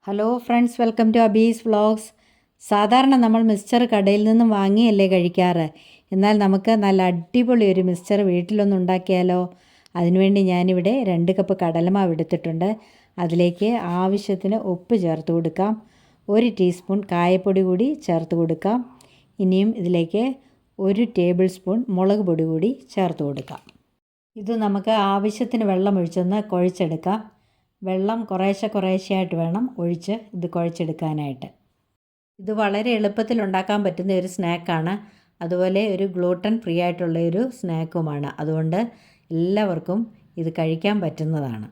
Hello friends, welcome to Abi's vlogs. സാധാരണ നമ്മൾ mixture കടയിൽ നിന്നും വാങ്ങിയല്ലേ കഴിക്കാറ്. എന്നാൽ നമുക്ക് നല്ല അടിപൊളി ഒരു മിക്സ്ചർ വീട്ടിലൊന്ന് ഉണ്ടാക്കിയാലോ. അതിനുവേണ്ടി ഞാനിവിടെ 2 കപ്പ് കടലമാവ് എടുത്തിട്ടുണ്ട്. അതിലേക്ക് ആവശ്യത്തിന് ഉപ്പ് ചേർത്ത് കൊടുക്കാം. 1 ടീസ്പൂൺ കായപ്പൊടി കൂടി ചേർത്ത് കൊടുക്കാം. ഇനിയും ഇതിലേക്ക് 1 ടേബിൾ സ്പൂൺ മുളക് പൊടി കൂടി ചേർത്ത് കൊടുക്കാം. ഇത് നമുക്ക് ആവശ്യത്തിന് വെള്ളം ഒഴിച്ചൊന്ന് കുഴച്ചെടുക്കാം. വെള്ളം കുറേശ്ശെയായിട്ട് വേണം ഒഴിച്ച് ഇത് കുഴച്ചെടുക്കാനായിട്ട്. ഇത് വളരെ എളുപ്പത്തിൽ ഉണ്ടാക്കാൻ പറ്റുന്ന ഒരു സ്നാക്കാണ്. അതുപോലെ ഒരു ഗ്ലൂട്ടൻ ഫ്രീ ആയിട്ടുള്ള ഒരു സ്നാക്കുമാണ്. അതുകൊണ്ട് എല്ലാവർക്കും ഇത് കഴിക്കാൻ പറ്റുന്നതാണ്.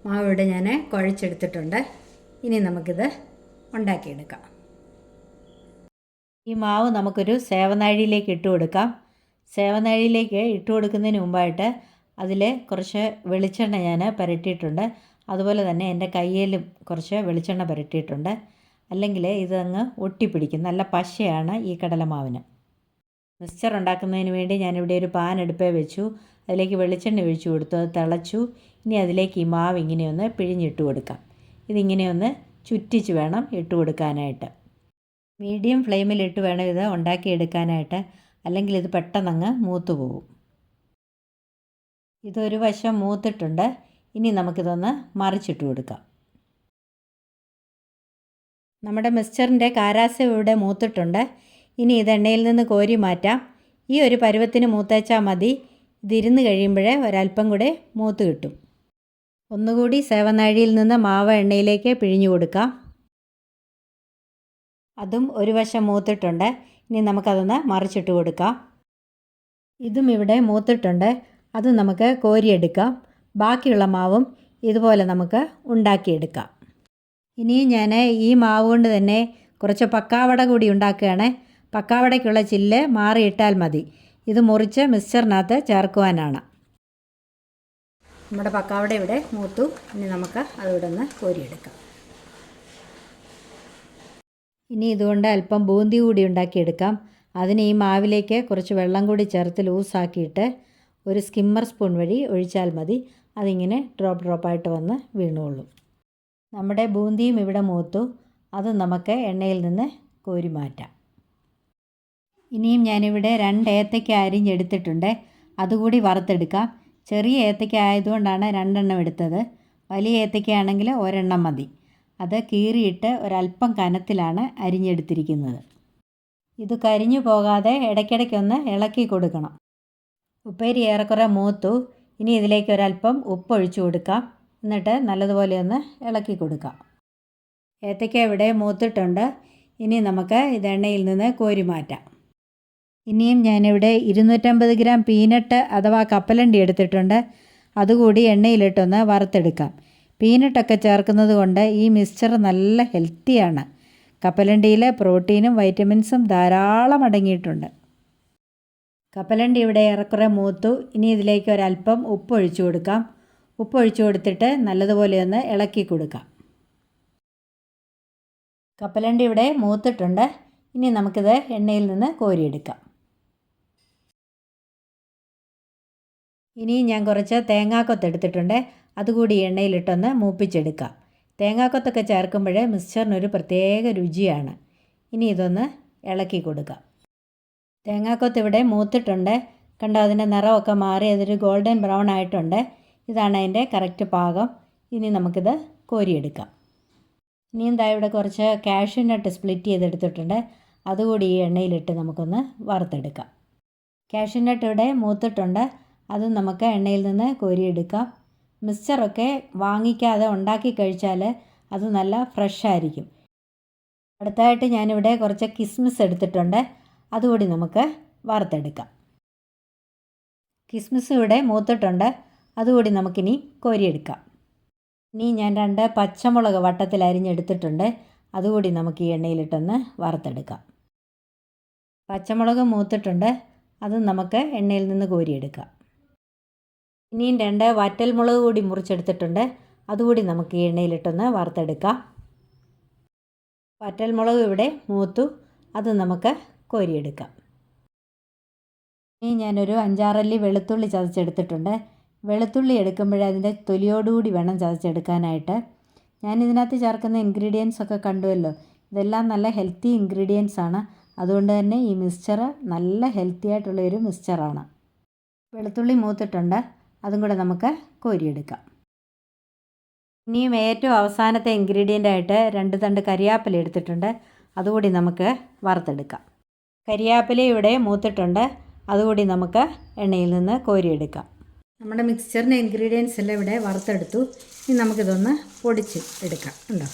മാവ് ഇവിടെ ഞാൻ കുഴച്ചെടുത്തിട്ടുണ്ട്. ഇനി നമുക്കിത് ഉണ്ടാക്കിയെടുക്കാം. ഈ മാവ് നമുക്കൊരു സേവനാഴിയിലേക്ക് ഇട്ട് കൊടുക്കാം. സേവനാഴിയിലേക്ക് ഇട്ട് കൊടുക്കുന്നതിന് മുമ്പായിട്ട് അതിൽ കുറച്ച് വെളിച്ചെണ്ണ ഞാൻ പുരട്ടിയിട്ടുണ്ട്. അതുപോലെ തന്നെ എൻ്റെ കയ്യിലും കുറച്ച് വെളിച്ചെണ്ണ പുരട്ടിയിട്ടുണ്ട്. അല്ലെങ്കിൽ ഇതങ്ങ് ഒട്ടിപ്പിടിക്കും. നല്ല പശയാണ് ഈ കടലമാവിന്. മിക്സ്ചർ ഉണ്ടാക്കുന്നതിന് വേണ്ടി ഞാനിവിടെ ഒരു പാൻ അടുപ്പേ വെച്ചു. അതിലേക്ക് വെളിച്ചെണ്ണ ഒഴിച്ചു കൊടുത്തു. അത് തിളച്ചു. ഇനി അതിലേക്ക് ഈ മാവ് ഇങ്ങനെയൊന്ന് പിഴിഞ്ഞിട്ട് കൊടുക്കാം. ഇതിങ്ങനെയൊന്ന് ചുറ്റിച്ച് വേണം ഇട്ട് കൊടുക്കാനായിട്ട്. മീഡിയം ഫ്ലെയിമിലിട്ട് വേണം ഇത് ഉണ്ടാക്കിയെടുക്കാനായിട്ട്. അല്ലെങ്കിൽ ഇത് പെട്ടെന്നങ്ങ് മൂത്ത് പോകും. ഇതൊരു വശം മൂത്തിട്ടുണ്ട്. ഇനി നമുക്കിതൊന്ന് മറിച്ചിട്ട് കൊടുക്കാം. നമ്മുടെ മിക്സ്ചറിൻ്റെ കാരാസ ഇവിടെ മൂത്തിട്ടുണ്ട്. ഇനി ഇത് എണ്ണയിൽ നിന്ന് കോരി മാറ്റാം. ഈ ഒരു പരുവത്തിന് മൂത്തേച്ചാൽ മതി. ഇതിരുന്ന് കഴിയുമ്പോഴേ ഒരല്പം കൂടെ മൂത്ത് കിട്ടും. ഒന്നുകൂടി സേവനാഴിയിൽ നിന്ന് മാവ് എണ്ണയിലേക്ക് പിഴിഞ്ഞു കൊടുക്കാം. അതും ഒരു വശം മൂത്തിട്ടുണ്ട്. ഇനി നമുക്കതൊന്ന് മറിച്ചിട്ട് കൊടുക്കാം. ഇതും ഇവിടെ മൂത്തിട്ടുണ്ട്. അത് നമുക്ക് കോരിയെടുക്കാം. ബാക്കിയുള്ള മാവും ഇതുപോലെ നമുക്ക് ഉണ്ടാക്കിയെടുക്കാം. ഇനിയും ഞാൻ ഈ മാവ് കൊണ്ട് തന്നെ കുറച്ച് പക്കാവട കൂടി ഉണ്ടാക്കുകയാണ്. പക്കാവടയ്ക്കുള്ള ചില്ല് മാറിയിട്ടാൽ മതി. ഇത് മുറിച്ച് മിക്സ്ചറിനകത്ത് ചേർക്കുവാനാണ്. നമ്മുടെ പക്കാവട ഇവിടെ മൂത്തു. ഇനി നമുക്ക് അതിവിടെ നിന്ന് കോരിയെടുക്കാം. ഇനി ഇതുകൊണ്ട് അല്പം ബൂന്തി കൂടി ഉണ്ടാക്കിയെടുക്കാം. അതിന് ഈ മാവിലേക്ക് കുറച്ച് വെള്ളം കൂടി ചേർത്ത് ലൂസാക്കിയിട്ട് ഒരു സ്കിമ്മർ സ്പൂൺ വഴി ഒഴിച്ചാൽ മതി. അതിങ്ങനെ ഡ്രോപ്പായിട്ട് വന്ന് വീണുകൊള്ളും. നമ്മുടെ ബൂന്തിയും ഇവിടെ മൂത്തു. അത് നമുക്ക് എണ്ണയിൽ നിന്ന് കോരി മാറ്റാം. ഇനിയും ഞാനിവിടെ 2 ഏത്തയ്ക്ക അരിഞ്ഞെടുത്തിട്ടുണ്ട്. അതുകൂടി വറുത്തെടുക്കാം. ചെറിയ ഏത്തയ്ക്ക ആയതുകൊണ്ടാണ് 2 എണ്ണം എടുത്തത്. വലിയ ഏത്തയ്ക്ക ആണെങ്കിൽ 1 എണ്ണം മതി. അത് കീറിയിട്ട് ഒരല്പം കനത്തിലാണ് അരിഞ്ഞെടുത്തിരിക്കുന്നത്. ഇത് കരിഞ്ഞു പോകാതെ ഇടയ്ക്കിടയ്ക്കൊന്ന് ഇളക്കി കൊടുക്കണം. ഉപ്പേരി ഏറെക്കുറെ മൂത്തു. ഇനി ഇതിലേക്ക് ഒരല്പം ഉപ്പ് ഒഴിച്ചു കൊടുക്കാം. എന്നിട്ട് നല്ലതുപോലെ ഒന്ന് ഇളക്കി കൊടുക്കാം. ഏത്തയ്ക്ക ഇവിടെ മൂത്തിട്ടുണ്ട്. ഇനി നമുക്ക് ഇത് എണ്ണയിൽ നിന്ന് കോരി മാറ്റാം. ഇനിയും ഞാനിവിടെ 250 ഗ്രാം പീനട്ട് അഥവാ കപ്പലണ്ടി എടുത്തിട്ടുണ്ട്. അതുകൂടി എണ്ണയിലിട്ടൊന്ന് വറുത്തെടുക്കാം. പീനട്ടൊക്കെ ചേർക്കുന്നത് കൊണ്ട് ഈ മിക്സ്ചർ നല്ല ഹെൽത്തിയാണ്. കപ്പലണ്ടിയിൽ പ്രോട്ടീനും വൈറ്റമിൻസും ധാരാളം അടങ്ങിയിട്ടുണ്ട്. കപ്പലണ്ടി ഇവിടെ ഏറെക്കുറെ മൂത്തു. ഇനി ഇതിലേക്ക് ഒരല്പം ഉപ്പ് ഒഴിച്ചു കൊടുക്കാം. ഉപ്പ് ഒഴിച്ചു കൊടുത്തിട്ട് നല്ലതുപോലെ ഒന്ന് ഇളക്കി കൊടുക്കാം. കപ്പലണ്ടി ഇവിടെ മൂത്തിട്ടുണ്ട്. ഇനി നമുക്കിത് എണ്ണയിൽ നിന്ന് കോരിയെടുക്കാം. ഇനി ഞാൻ കുറച്ച് തേങ്ങാക്കൊത്ത് എടുത്തിട്ടുണ്ട്. അതുകൂടി എണ്ണയിലിട്ടൊന്ന് മൂപ്പിച്ചെടുക്കാം. തേങ്ങാക്കൊത്തൊക്കെ ചേർക്കുമ്പോൾ മിക്സ്ചറിനൊരു പ്രത്യേക രുചിയാണ്. ഇനി ഇതൊന്ന് ഇളക്കി കൊടുക്കാം. തേങ്ങാക്കൊത്ത് ഇവിടെ മൂത്തിട്ടുണ്ട്. കണ്ടോ, അതിൻ്റെ നിറമൊക്കെ മാറി അതൊരു ഗോൾഡൻ ബ്രൗൺ ആയിട്ടുണ്ട്. ഇതാണ് അതിൻ്റെ കറക്റ്റ് പാകം. ഇനി നമുക്കിത് കോരിയെടുക്കാം. ഇനിയും ദാ ഇവിടെ കുറച്ച് കാഷ്യൂ നട്ട് സ്പ്ലിറ്റ് ചെയ്തെടുത്തിട്ടുണ്ട്. അതുകൂടി ഈ എണ്ണയിലിട്ട് നമുക്കൊന്ന് വറുത്തെടുക്കാം. കാഷ്യൂ നട്ട് ഇവിടെ മൂത്തിട്ടുണ്ട്. അതും നമുക്ക് എണ്ണയിൽ നിന്ന് കോരിയെടുക്കാം. മിക്സ്ചറൊക്കെ വാങ്ങിക്കാതെ ഉണ്ടാക്കി കഴിച്ചാൽ അത് നല്ല ഫ്രഷായിരിക്കും. അടുത്തായിട്ട് ഞാനിവിടെ കുറച്ച് കിസ്മിസ് എടുത്തിട്ടുണ്ട്. അതുകൂടി നമുക്ക് വറുത്തെടുക്കാം. കിസ്മിസ് ഇവിടെ മൂത്തിട്ടുണ്ട്. അതുകൂടി നമുക്കിനി കോരിയെടുക്കാം. ഇനി ഞാൻ 2 പച്ചമുളക് വട്ടത്തിൽ അരിഞ്ഞെടുത്തിട്ടുണ്ട്. അതുകൂടി നമുക്ക് ഈ എണ്ണയിലിട്ടൊന്ന് വറുത്തെടുക്കാം. പച്ചമുളക് മൂത്തിട്ടുണ്ട്. അതും നമുക്ക് എണ്ണയിൽ നിന്ന് കോരിയെടുക്കാം. ഇനിയും 2 വറ്റൽമുളക് കൂടി മുറിച്ചെടുത്തിട്ടുണ്ട്. അതുകൂടി നമുക്ക് ഈ എണ്ണയിലിട്ടൊന്ന് വറുത്തെടുക്കാം. വറ്റൽമുളക് ഇവിടെ മൂത്തു. അത് നമുക്ക് കോരിയെടുക്കാം. ഇനി ഞാനൊരു 5-6 അല്ലി വെളുത്തുള്ളി ചതച്ചെടുത്തിട്ടുണ്ട്. വെളുത്തുള്ളി എടുക്കുമ്പോൾ അതിൻ്റെ തൊലിയോടുകൂടി വേണം ചതച്ചെടുക്കാനായിട്ട്. ഞാൻ ഇതിനകത്ത് ചേർക്കുന്ന ഇൻഗ്രീഡിയൻസ് ഒക്കെ കണ്ടുവല്ലോ. ഇതെല്ലാം നല്ല ഹെൽത്തി ഇൻഗ്രീഡിയൻസ് ആണ്. അതുകൊണ്ട് തന്നെ ഈ മിക്സ്ചർ നല്ല ഹെൽത്തി ആയിട്ടുള്ളൊരു മിക്സ്ചറാണ്. വെളുത്തുള്ളി മൂത്തിട്ടുണ്ട്, അതും കൂടെ നമുക്ക് കോരിയെടുക്കാം. ഇനിയും ഏറ്റവും അവസാനത്തെ ഇൻഗ്രീഡിയൻ്റായിട്ട് 2 തണ്ട് കരിയാപ്പില എടുത്തിട്ടുണ്ട്, അതുകൂടി നമുക്ക് വറുത്തെടുക്കാം. കരിയാപ്പില ഇവിടെ മൂത്തിട്ടുണ്ട്, അതുകൂടി നമുക്ക് എണ്ണയിൽ നിന്ന് കോരിയെടുക്കാം. നമ്മുടെ മിക്സ്ചറിൻ്റെ ഇൻഗ്രീഡിയൻസ് എല്ലാം ഇവിടെ വറുത്തെടുത്തു. ഇനി നമുക്കിതൊന്ന് പൊടിച്ച് എടുക്കാം. ഉണ്ടോ,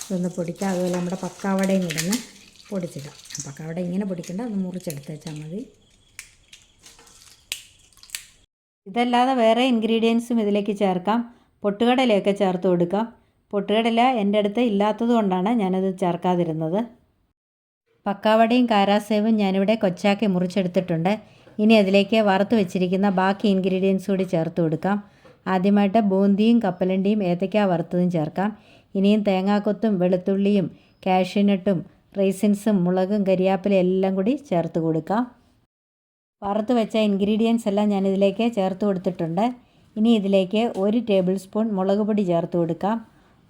ഇതൊന്ന് പൊടിക്കാം. അതുപോലെ നമ്മുടെ പക്കാവടയും കൂടെ ഒന്ന് പൊടിച്ചിടാം. പക്കാവട ഇങ്ങനെ പൊടിക്കണ്ട, ഒന്ന് മുറിച്ചെടുത്ത് വെച്ചാൽ മതി. ഇതല്ലാതെ വേറെ ഇൻഗ്രീഡിയൻസും ഇതിലേക്ക് ചേർക്കാം. പൊട്ടുകടലയൊക്കെ ചേർത്ത് കൊടുക്കാം. പൊട്ടുകടല എൻ്റെ അടുത്ത് ഇല്ലാത്തത് കൊണ്ടാണ് ഞാനത് ചേർക്കാതിരുന്നത്. പക്കാവടയും കാരാസേവും ഞാനിവിടെ കൊച്ചാക്കി മുറിച്ചെടുത്തിട്ടുണ്ട്. ഇനി അതിലേക്ക് വറുത്ത് വെച്ചിരിക്കുന്ന ബാക്കി ഇൻഗ്രീഡിയൻസ് കൂടി ചേർത്ത് കൊടുക്കാം. ആദ്യമായിട്ട് ബൂന്തിയും കപ്പലണ്ടിയും ഏത്തയ്ക്ക വറുത്തതും ചേർക്കാം. ഇനിയും തേങ്ങാക്കൊത്തും വെളുത്തുള്ളിയും കാഷ്യൂനട്ടും റൈസിൻസും മുളകും കരിയാപ്പിലയും എല്ലാം കൂടി ചേർത്ത് കൊടുക്കാം. വറുത്ത് വെച്ച ഇൻഗ്രീഡിയൻസ് എല്ലാം ഞാനിതിലേക്ക് ചേർത്ത് കൊടുത്തിട്ടുണ്ട്. ഇനി ഇതിലേക്ക് 1 ടേബിൾ സ്പൂൺ മുളക് പൊടി ചേർത്ത് കൊടുക്കാം.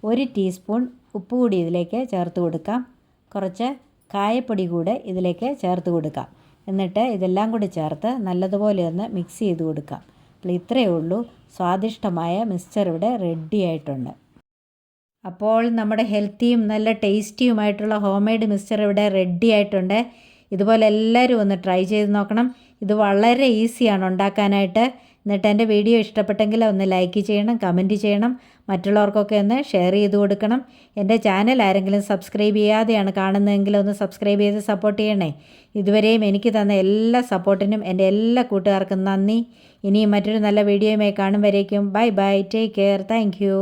1 ടീസ്പൂൺ ഉപ്പ് കൂടി ഇതിലേക്ക് ചേർത്ത് കൊടുക്കാം. കുറച്ച് കായപ്പൊടി കൂടെ ഇതിലേക്ക് ചേർത്ത് കൊടുക്കാം. എന്നിട്ട് ഇതെല്ലാം കൂടി ചേർത്ത് നല്ലതുപോലെ ഒന്ന് മിക്സ് ചെയ്ത് കൊടുക്കാം. അപ്പോൾ ഇത്രയേ ഉള്ളൂ, സ്വാദിഷ്ടമായ മിക്സ്ചർ ഇവിടെ റെഡി ആയിട്ടുണ്ട്. അപ്പോൾ നമ്മുടെ ഹെൽത്തിയും നല്ല ടേസ്റ്റിയുമായിട്ടുള്ള ഹോം മെയ്ഡ് മിക്സ്ചർ ഇവിടെ റെഡി ആയിട്ടുണ്ട്. ഇതുപോലെ എല്ലാവരും ഒന്ന് ട്രൈ ചെയ്ത് നോക്കണം. ഇത് വളരെ ഈസിയാണ് ഉണ്ടാക്കാനായിട്ട്. എന്നിട്ട് എൻ്റെ വീഡിയോ ഇഷ്ടപ്പെട്ടെങ്കിൽ ഒന്ന് ലൈക്ക് ചെയ്യണം, കമൻറ്റ് ചെയ്യണം, മറ്റുള്ളവർക്കൊക്കെ ഒന്ന് ഷെയർ ചെയ്ത് കൊടുക്കണം. എൻ്റെ ചാനൽ ആരെങ്കിലും സബ്സ്ക്രൈബ് ചെയ്യാതെയാണ് കാണുന്നതെങ്കിൽ ഒന്ന് സബ്സ്ക്രൈബ് ചെയ്ത് സപ്പോർട്ട് ചെയ്യണേ. ഇതുവരെയും എനിക്ക് തന്ന എല്ലാ സപ്പോർട്ടിനും എൻ്റെ എല്ലാ കൂട്ടുകാർക്കും നന്ദി. ഇനിയും മറ്റൊരു നല്ല വീഡിയോയുമായി കാണും വരേക്കും bye bye, take care, thank you.